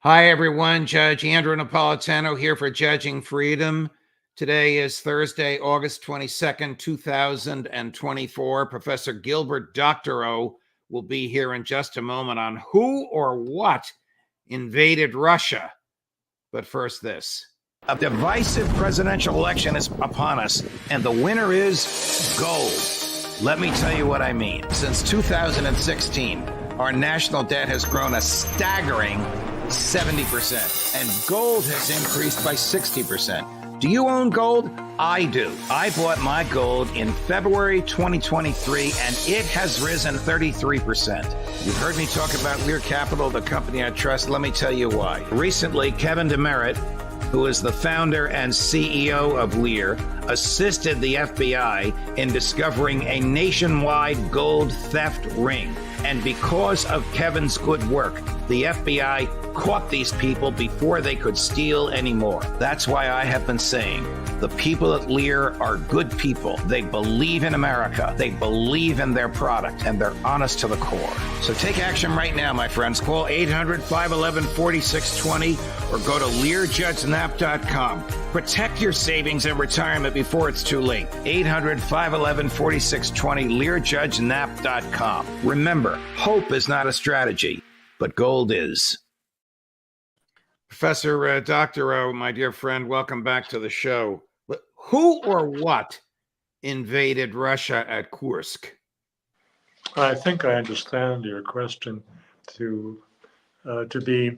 Hi, everyone. Judge Andrew Napolitano here for Judging Freedom. Today is Thursday, August 22nd, 2024. Professor Gilbert Doctorow will be here in just a moment on who or what invaded Russia. But first, this. A divisive presidential election is upon us, and the winner is gold. Let me tell you what I mean. Since 2016, our national debt has grown a staggering 70%, and gold has increased by 60%. Do you own gold? I do. I bought my gold in February 2023, and it has risen 33%. You've heard me talk about Lear Capital, the company I trust. Let me tell you why. Recently, Kevin DeMerit, who is the founder and CEO of Lear, assisted the FBI in discovering a nationwide gold theft ring. And because of Kevin's good work, the FBI caught these people before they could steal anymore. That's why I have been saying the people at Lear are good people. They believe in America. They believe in their product, and they're honest to the core. So take action right now, my friends. Call 800-511-4620 or go to LearJudgeNap.com. Protect your savings and retirement before it's too late. 800-511-4620, LearJudgeNap.com. Remember, hope is not a strategy, but gold is. Professor Doctorow, my dear friend, welcome back to the show. Who or what invaded Russia at Kursk? I think I understand your question to be,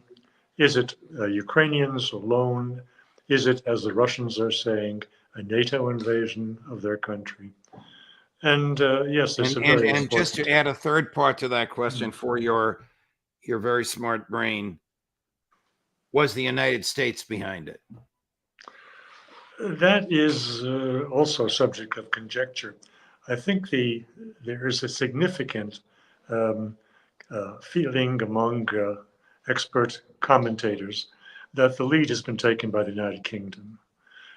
is it Ukrainians alone? Is it, as the Russians are saying, a NATO invasion of their country? And yes, it's a very and just to add a third part to that question for your very smart brain, was the United States behind it? That is also subject of conjecture. I think there is a significant feeling among expert commentators that the lead has been taken by the United Kingdom.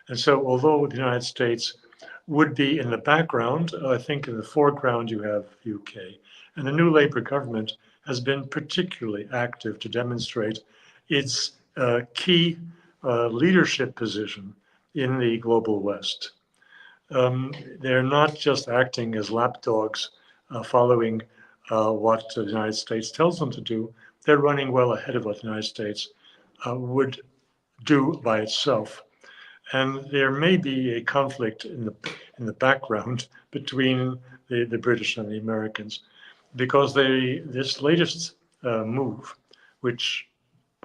And so although the United States would be in the background, I think in the foreground you have UK. And the new Labour government has been particularly active to demonstrate its key leadership position in the global West. They're not just acting as lapdogs following what the United States tells them to do. They're running well ahead of what the United States would do by itself. And there may be a conflict in the background between the British and the Americans, because this latest move, which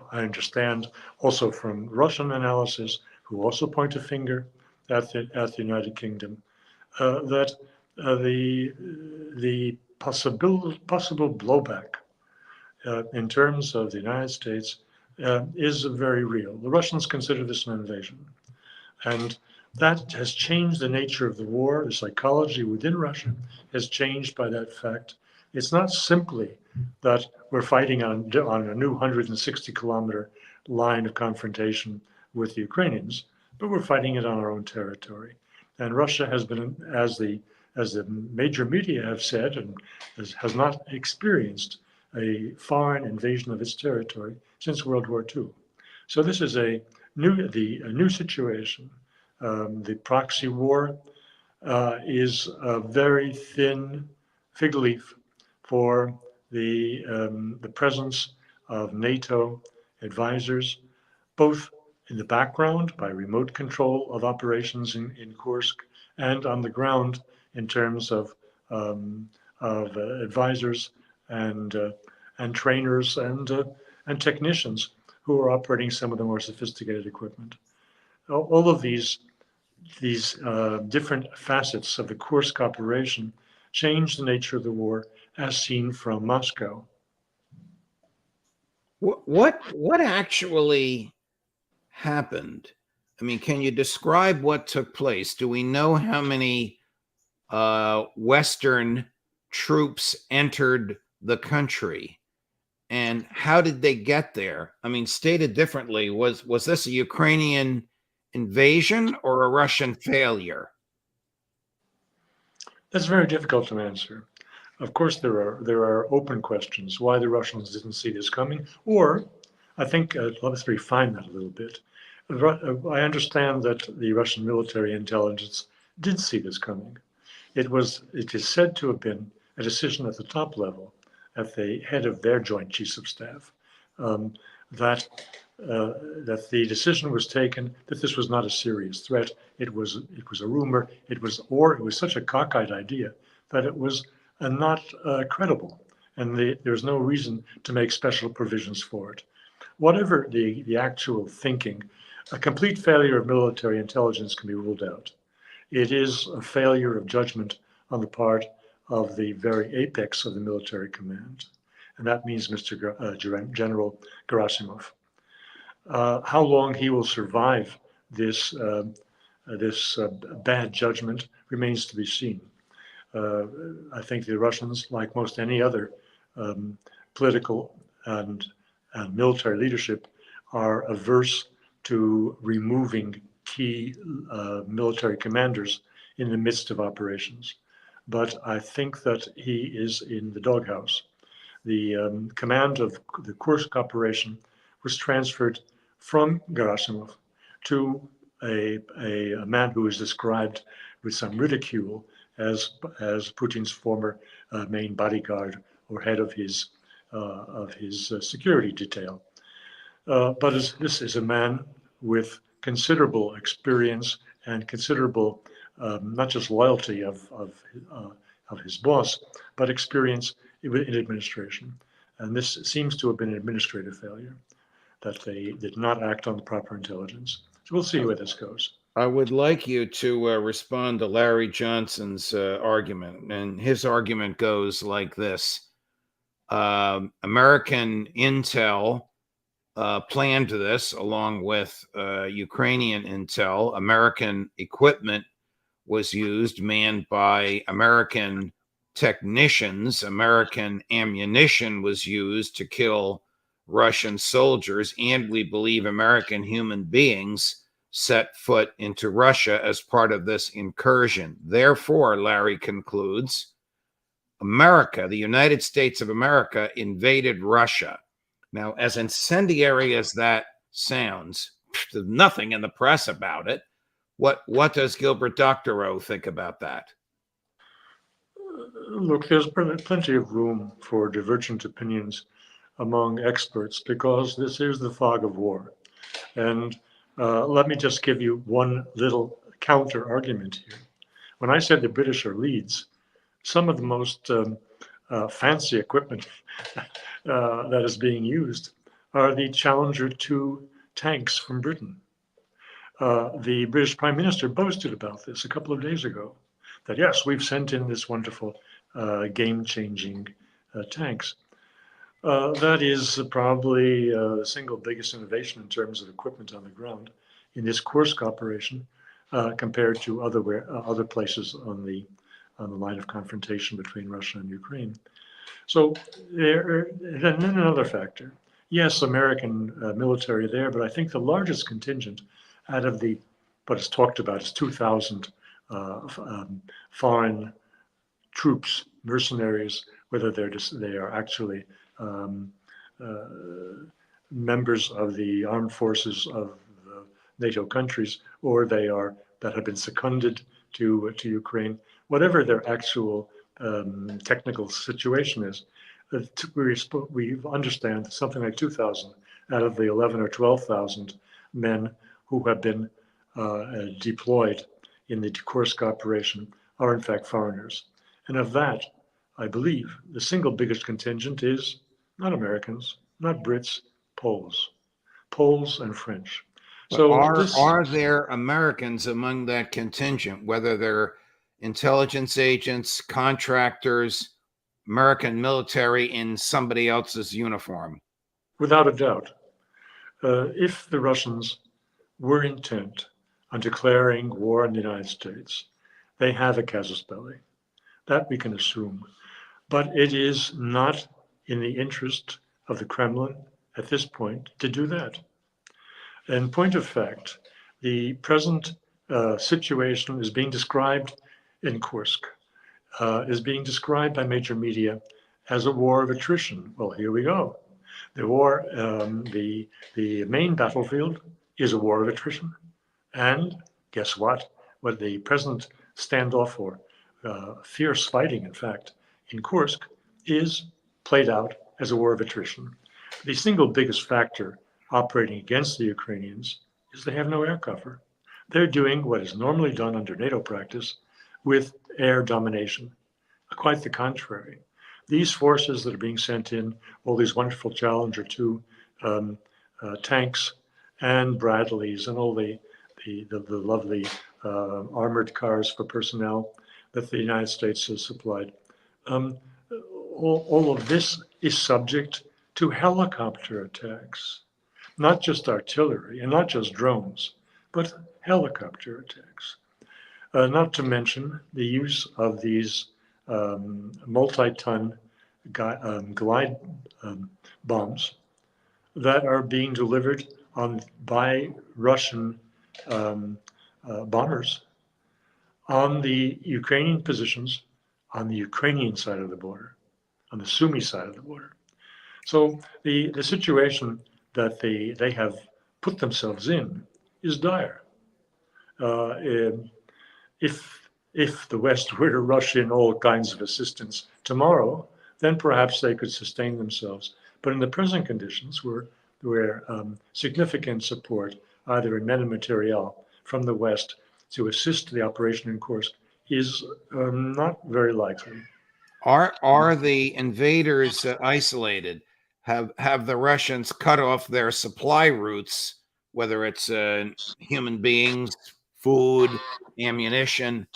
I understand also from Russian analysis, who also point a finger at the United Kingdom, that the possible blowback in terms of the United States is very real. The Russians consider this an invasion, and that has changed the nature of the war. The psychology within Russia has changed by that fact. It's not simply that we're fighting on a new 160-kilometer line of confrontation with the Ukrainians, but we're fighting it on our own territory. And Russia has been, as the major media have said, and has not experienced a foreign invasion of its territory since World War II. So this is a new situation. The proxy war is a very thin fig leaf for the presence of NATO advisors, both in the background by remote control of operations in Kursk, and on the ground in terms of advisors and trainers and technicians who are operating some of the more sophisticated equipment. All of these different facets of the Kursk operation change the nature of the war as seen from Moscow. What actually happened? I mean, can you describe what took place? Do we know how many Western troops entered the country, and how did they get there? I mean, stated differently, was this a Ukrainian invasion or a Russian failure? That's very difficult to answer. Of course, there are open questions why the Russians didn't see this coming, or I think, let's refine that a little bit. I understand that the Russian military intelligence did see this coming. It is said to have been a decision at the top level, at the head of their Joint Chiefs of Staff, that the decision was taken that this was not a serious threat. It was a rumor. It was such a cockeyed idea that it was not credible, and there's no reason to make special provisions for it. Whatever the actual thinking, a complete failure of military intelligence can be ruled out. It is a failure of judgment on the part of the very apex of the military command, and that means General Gerasimov. How long he will survive this bad judgment remains to be seen. I think the Russians, like most any other political and military leadership, are averse to removing key military commanders in the midst of operations. But I think that he is in the doghouse. The command of the Kursk operation was transferred from Gerasimov to a man who is described with some ridicule as Putin's former main bodyguard or head of his security detail. But this is a man with considerable experience and considerable not just loyalty of his boss, but experience in administration. And this seems to have been an administrative failure, that they did not act on the proper intelligence. So we'll see where this goes. I would like you to respond to Larry Johnson's argument. And his argument goes like this. American intel planned this along with Ukrainian intel. American equipment was used, manned by American technicians. American ammunition was used to kill Russian soldiers, and we believe American human beings set foot into Russia as part of this incursion. Therefore, Larry concludes, America, the United States of America, invaded Russia. Now, as incendiary as that sounds, there's nothing in the press about it. What does Gilbert Doctorow think about that? Look, there's plenty of room for divergent opinions among experts because this is the fog of war. And let me just give you one little counter argument here. When I said the British are leads, some of the most fancy equipment that is being used are the Challenger 2 tanks from Britain. The British Prime Minister boasted about this a couple of days ago, that yes, we've sent in this wonderful game-changing tanks. That is probably the single biggest innovation in terms of equipment on the ground in this Kursk operation compared to other places on the line of confrontation between Russia and Ukraine. So then another factor. Yes, American military there, but I think the largest contingent out of what is talked about is 2,000 foreign troops, mercenaries, whether they are actually members of the armed forces of the NATO countries, or that have been seconded to Ukraine. Whatever their actual technical situation is, we understand something like 2,000 out of the 11 or 12,000 men who have been deployed in the Kursk operation are in fact foreigners. And of that, I believe the single biggest contingent is not Americans, not Brits, Poles and French. So are there Americans among that contingent, whether they're intelligence agents, contractors, American military in somebody else's uniform? Without a doubt. If the Russians were intent on declaring war on the United States, they have a casus belli. That we can assume. But it is not in the interest of the Kremlin at this point to do that. In point of fact, the present situation is being described in Kursk, is being described by major media as a war of attrition. Well, here we go. The war, the main battlefield is a war of attrition. And guess what? What the present standoff or fierce fighting, in fact, in Kursk is played out as a war of attrition. The single biggest factor operating against the Ukrainians is they have no air cover. They're doing what is normally done under NATO practice with air domination. Quite the contrary. These forces that are being sent in, all these wonderful Challenger 2 tanks and Bradleys and all the lovely armored cars for personnel that the United States has supplied. All of this is subject to helicopter attacks, not just artillery and not just drones, but helicopter attacks. Not to mention the use of these multi-ton glide bombs that are being delivered by Russian bombers on the Ukrainian positions on the Ukrainian side of the border, on the Sumy side of the border. So the situation that they have put themselves in is dire. If the West were to rush in all kinds of assistance tomorrow, then perhaps they could sustain themselves. But in the present conditions, where significant support, either in men and material from the West to assist the operation in Kursk, is not very likely. Are the invaders isolated? Have the Russians cut off their supply routes, whether it's human beings, food, ammunition,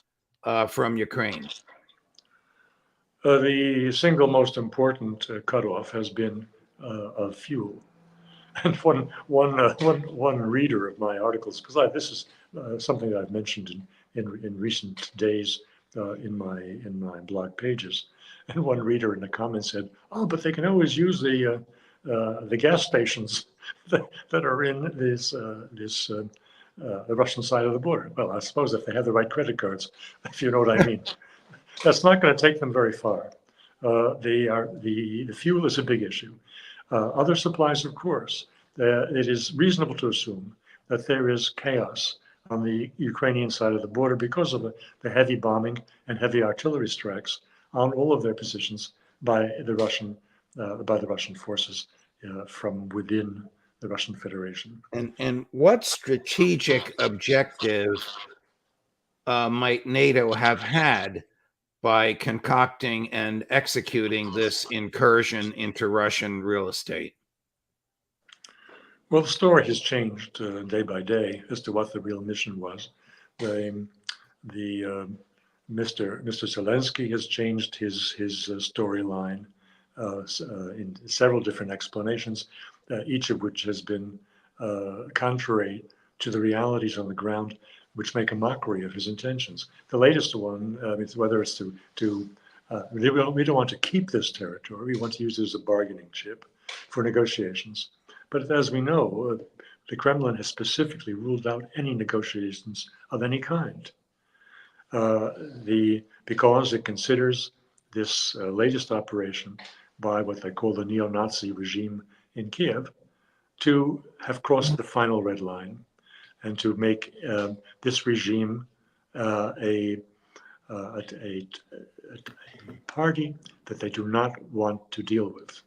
from Ukraine? The single most important cutoff has been of fuel. And one reader of my articles, because this is something that I've mentioned in recent days in my blog pages, and one reader in the comments said, "Oh, but they can always use the gas stations that are in the Russian side of the border." Well, I suppose if they have the right credit cards, if you know what I mean. That's not going to take them very far. The fuel is a big issue. Other supplies, of course. It is reasonable to assume that there is chaos on the Ukrainian side of the border because of the heavy bombing and heavy artillery strikes on all of their positions by the Russian forces from within the Russian Federation. And what strategic objective might NATO have had by concocting and executing this incursion into Russian real estate? Well, the story has changed day by day as to what the real mission was. Mr. Zelensky has changed his storyline in several different explanations, each of which has been contrary to the realities on the ground, which make a mockery of his intentions. The latest one is whether it's we don't want to keep this territory. We want to use it as a bargaining chip for negotiations. But as we know, the Kremlin has specifically ruled out any negotiations of any kind, because it considers this latest operation by what they call the neo-Nazi regime in Kiev to have crossed the final red line, and to make this regime a party that they do not want to deal with.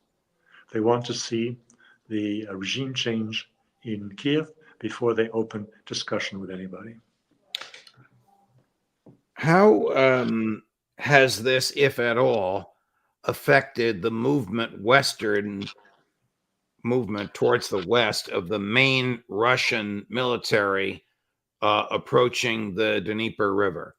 They want to see the regime change in Kiev before they open discussion with anybody. How has this, if at all, affected the western movement towards the west of the main Russian military approaching the Dnieper River?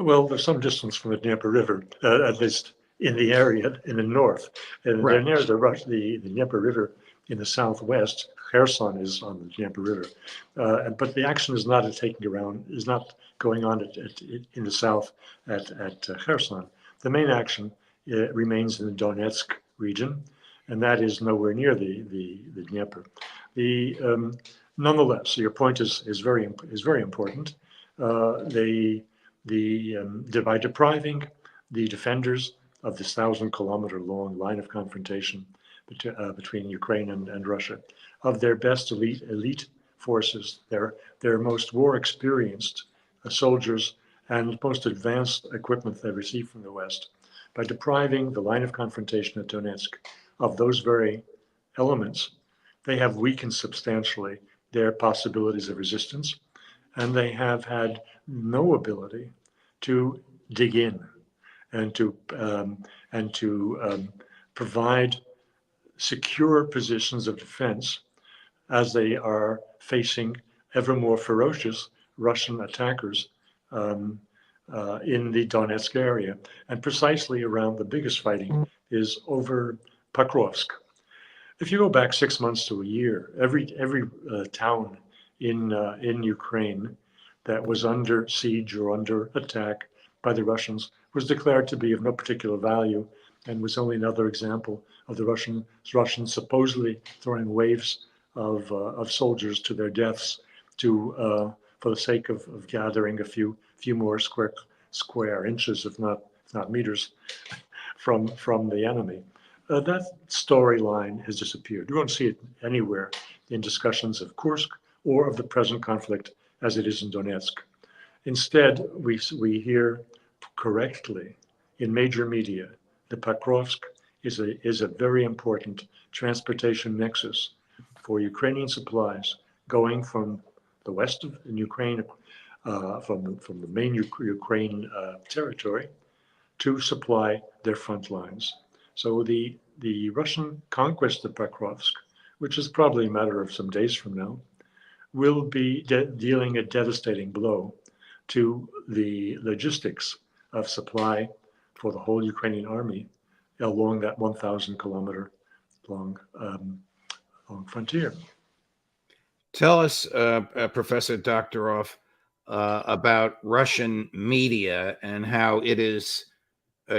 Well, there's some distance from the Dnieper River, at least in the area in the north. And right. They're near the Dnieper River in the southwest. Kherson is on the Dnieper River, but the action is not going on in the south at Kherson. The main action remains in the Donetsk region, and that is nowhere near the Dnieper. Nonetheless, your point is very important. By depriving the defenders of this 1,000-kilometer long line of confrontation between Ukraine and Russia, of their best elite forces, their most war experienced soldiers and most advanced equipment they received from the West, by depriving the line of confrontation at Donetsk of those very elements. They have weakened substantially their possibilities of resistance, and they have had no ability to dig in and to provide secure positions of defense as they are facing ever more ferocious Russian attackers in the Donetsk area. And precisely around the biggest fighting is over Pokrovsk. If you go back 6 months to a year, every town in Ukraine that was under siege or under attack by the Russians was declared to be of no particular value, and was only another example of the Russians supposedly throwing waves of soldiers to their deaths for the sake of gathering a few more square inches, if not meters, from the enemy. That storyline has disappeared. You won't see it anywhere in discussions of Kursk or of the present conflict as it is in Donetsk. Instead, we hear correctly in major media that Pokrovsk is a very important transportation nexus for Ukrainian supplies going from the west of Ukraine, from the main Ukraine territory, to supply their front lines. So the Russian conquest of Pokrovsk, which is probably a matter of some days from now, will be dealing a devastating blow to the logistics of supply for the whole Ukrainian army along that 1,000-kilometer long frontier. Tell us, Professor Doctorow, about Russian media and how it is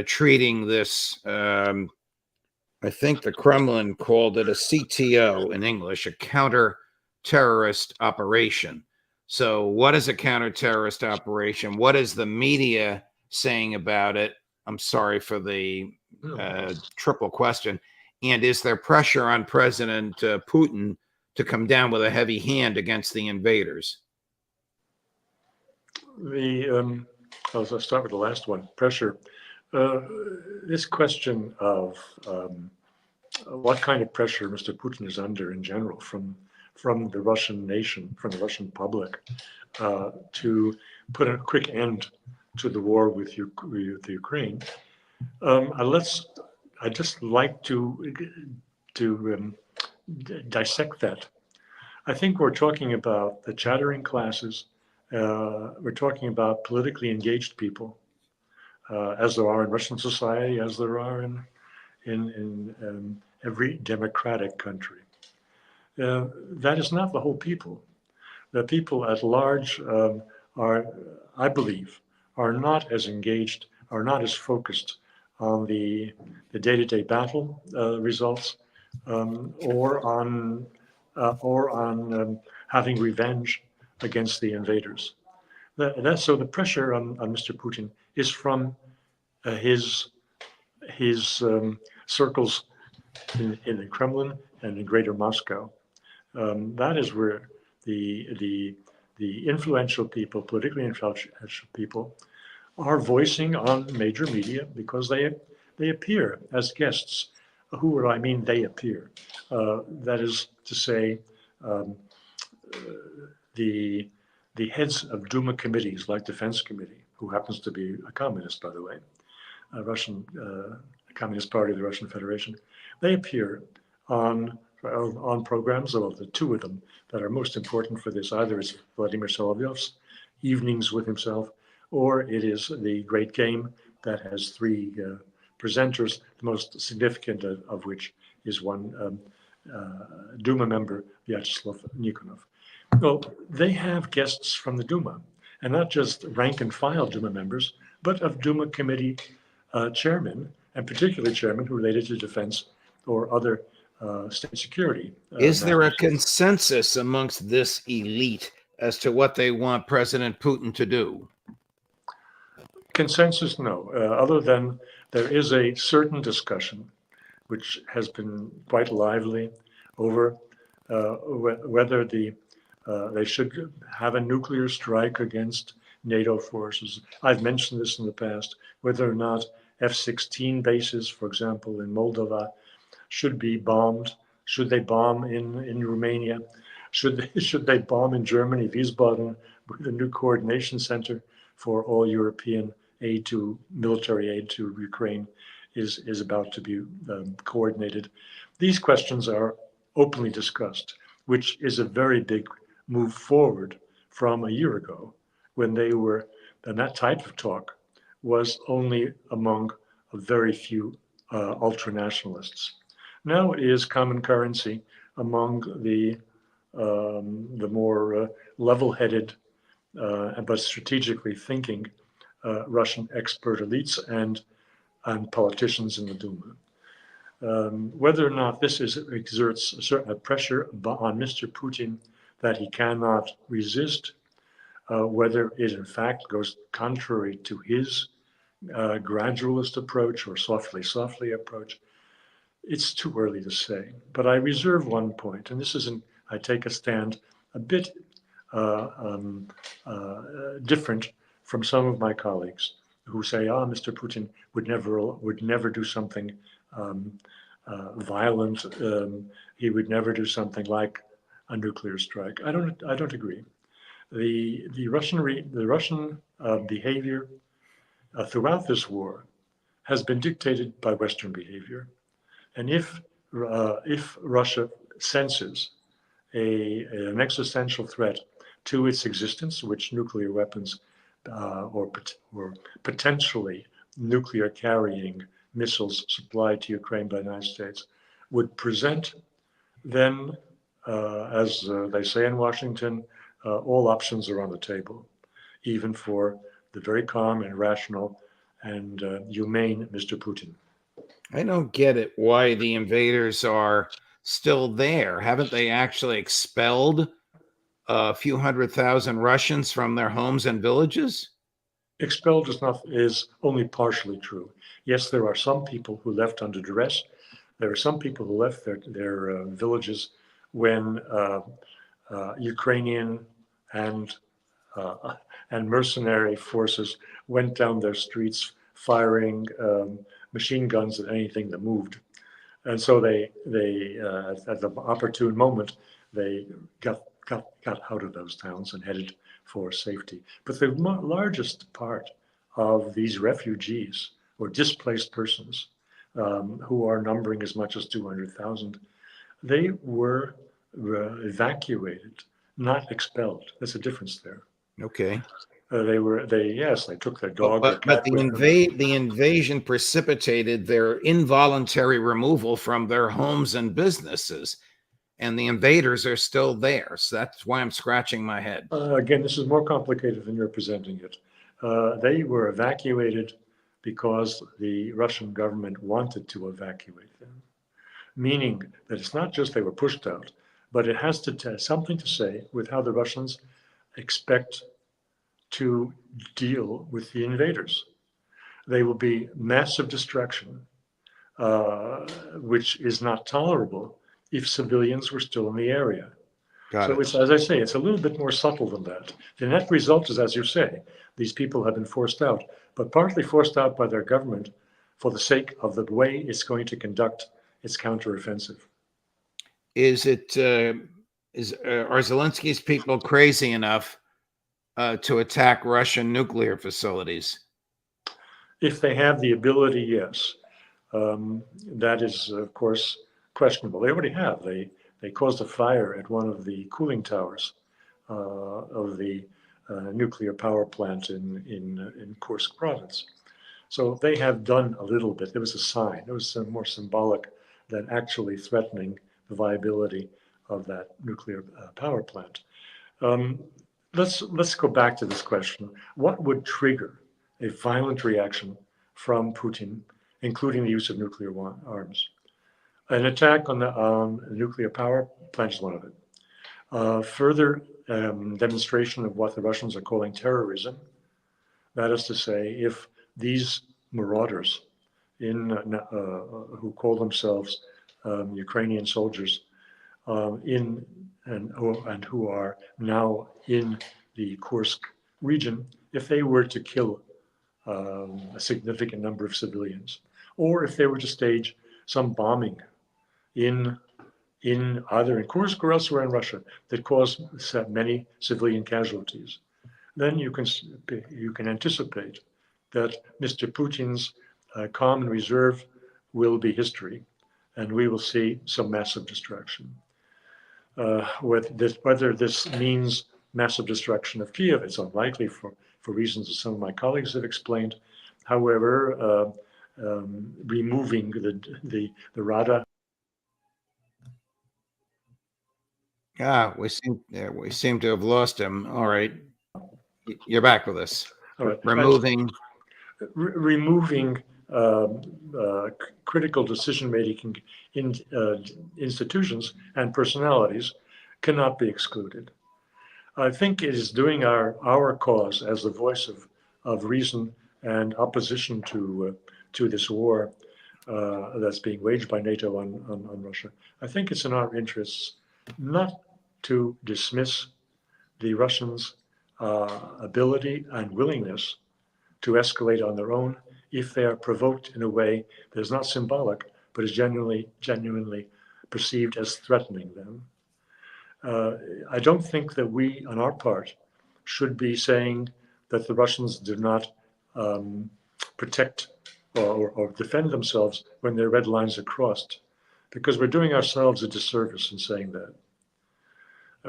treating this. I think the Kremlin called it a CTO in English, a counter-terrorist operation. So what is a counter-terrorist operation? What is the media saying about it? I'm sorry for the triple question. And is there pressure on President Putin to come down with a heavy hand against the invaders? I'll start with the last one, pressure. This question of what kind of pressure Mr. Putin is under in general from the Russian nation, from the Russian public, to put a quick end to the war with Ukraine. I'd just like to dissect that. I think we're talking about the chattering classes. We're talking about politically engaged people, as there are in Russian society, as there are in every democratic country. That is not the whole people. The people at large are, I believe, are not as engaged, are not as focused on the day-to-day battle results, or on having revenge against the invaders. So the pressure on Mr. Putin is from his circles in the Kremlin and in Greater Moscow. That is where the influential people, politically influential people, are voicing on major media because they appear as guests. Who I mean they appear. That is to say, the heads of Duma committees, like Defense Committee, who happens to be a communist, by the way, a Russian Communist Party of the Russian Federation, they appear on programs. Well, the two of them that are most important for this, either is Vladimir Solovyov's Evenings with himself, or it is The Great Game that has three presenters, the most significant of which is one Duma member, Vyacheslav Nikonov. Well, they have guests from the Duma, and not just rank and file Duma members, but of Duma committee chairmen, and particularly chairmen related to defense or other state security. Is there a consensus amongst this elite as to what they want President Putin to do? Consensus, no, other than there is a certain discussion which has been quite lively over whether they should have a nuclear strike against NATO forces. I've mentioned this in the past, whether or not F-16 bases, for example, in Moldova, should be bombed. Should they bomb in Romania? Should they bomb in Germany, Wiesbaden, with a new coordination center for all European military aid to Ukraine is about to be coordinated. These questions are openly discussed, which is a very big move forward from a year ago when and that type of talk was only among a very few ultranationalists. Now it is common currency among the more level-headed but strategically thinking Russian expert elites and politicians in the Duma. Whether or not this exerts a certain pressure on Mr. Putin that he cannot resist, whether it in fact goes contrary to his gradualist approach or softly approach, it's too early to say. But I reserve one point, and I take a stand a bit different from some of my colleagues who say, Mr. Putin would never do something violent. He would never do something like a nuclear strike. I don't agree. The Russian behavior throughout this war has been dictated by Western behavior, and if Russia senses an existential threat to its existence, which nuclear weapons or potentially nuclear carrying missiles supplied to Ukraine by the United States would present, then, as they say in Washington, all options are on the table, even for the very calm and rational and humane Mr. Putin. I don't get it why the invaders are still there. Haven't they actually expelled a few 100,000 Russians from their homes and villages? Expelled is only partially true. Yes, there are some people who left under duress. There are some people who left their villages when Ukrainian and mercenary forces went down their streets firing machine guns at anything that moved. And so they at the opportune moment, they got out of those towns and headed for safety. But the largest part of these refugees or displaced persons, who are numbering as much as 200,000, they were evacuated, not expelled. There's a difference there. Okay. They took their dog. But the invasion precipitated their involuntary removal from their homes and businesses, and the invaders are still there. So that's why I'm scratching my head. Again, this is more complicated than you're presenting it. They were evacuated because the Russian government wanted to evacuate them, meaning that it's not just they were pushed out, but it has something to say with how the Russians expect to deal with the invaders. They will be massive destruction, which is not tolerable if civilians were still in the area. It's, as I say, it's a little bit more subtle than that. The net result is, as you say, these people have been forced out, but partly forced out by their government for the sake of the way it's going to conduct its counteroffensive. Are Zelensky's people crazy enough to attack Russian nuclear facilities? If they have the ability, yes. That is, of course, questionable. They already have. They caused a fire at one of the cooling towers of the nuclear power plant in Kursk province. So they have done a little bit. There was a sign. It was more symbolic than actually threatening the viability of that nuclear power plant. Let's go back to this question. What would trigger a violent reaction from Putin, including the use of nuclear arms? An attack on the nuclear power plant is one of it. Further demonstration of what the Russians are calling terrorism. That is to say, if these marauders who call themselves Ukrainian soldiers and who are now in the Kursk region, if they were to kill a significant number of civilians, or if they were to stage some bombing in either in Kursk or elsewhere in Russia that caused many civilian casualties, then you can anticipate that Mr. Putin's calm and reserve will be history, and we will see some massive destruction. Whether this means massive destruction of Kiev, it's unlikely for reasons that some of my colleagues have explained. However, removing the Rada. We seem to have lost him. All right, you're back with us. All right. Removing critical decision-making institutions and personalities cannot be excluded. I think it is doing our cause as the voice of reason and opposition to this war that's being waged by NATO on Russia. I think it's in our interests not to dismiss the Russians' ability and willingness to escalate on their own if they are provoked in a way that is not symbolic, but is genuinely perceived as threatening them. I don't think that we, on our part, should be saying that the Russians do not protect or defend themselves when their red lines are crossed, because we're doing ourselves a disservice in saying that.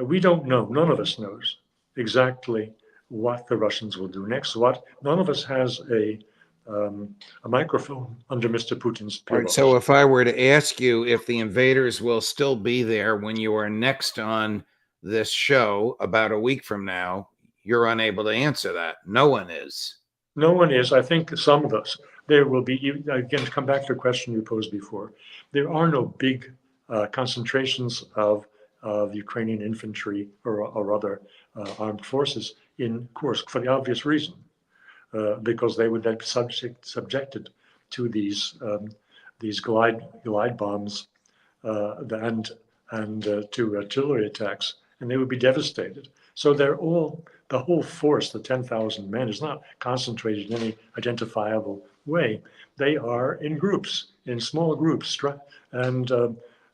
We don't know, none of us knows exactly what the Russians will do next. None of us has a microphone under Mr. Putin's pillow. Right, so if I were to ask you if the invaders will still be there when you are next on this show about a week from now, you're unable to answer that. No one is. No one is. I think some of us. There will be, again, to come back to a question you posed before, there are no big concentrations of Ukrainian infantry or other armed forces in Kursk for the obvious reason, because they would then be subjected to these glide bombs and to artillery attacks, and they would be devastated. So the whole force, the 10,000 men, is not concentrated in any identifiable way. They are in groups, in small groups, and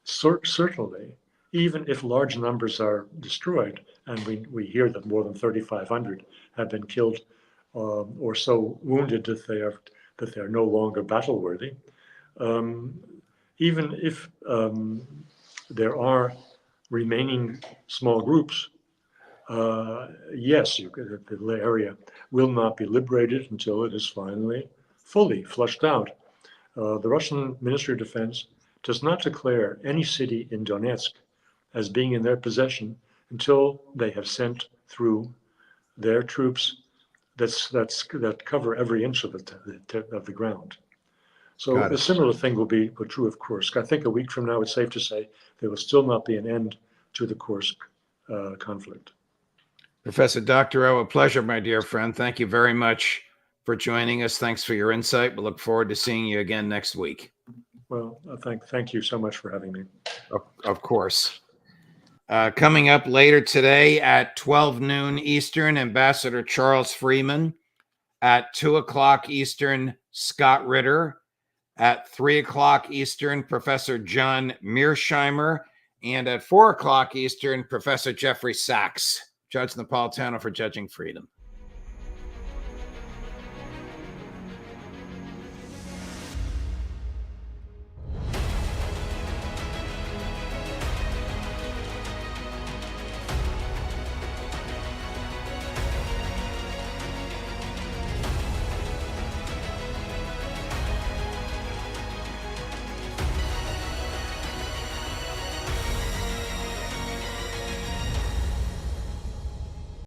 certainly, even if large numbers are destroyed, and we hear that more than 3,500 have been killed or so wounded that they are no longer battle worthy, even if there are remaining small groups, yes, the area will not be liberated until it is finally fully flushed out. The Russian Ministry of Defense does not declare any city in Donetsk as being in their possession until they have sent through their troops that cover every inch of the ground. So a similar thing will be true of Kursk. I think a week from now, it's safe to say there will still not be an end to the Kursk conflict. Professor Doctorow, a pleasure, my dear friend. Thank you very much for joining us. Thanks for your insight. We look forward to seeing you again next week. Well, thank you so much for having me. Of course. Coming up later today at 12 noon Eastern, Ambassador Charles Freeman. At 2 o'clock Eastern, Scott Ritter. At 3 o'clock Eastern, Professor John Mearsheimer. And at 4 o'clock Eastern, Professor Jeffrey Sachs. Judge Napolitano for Judging Freedom.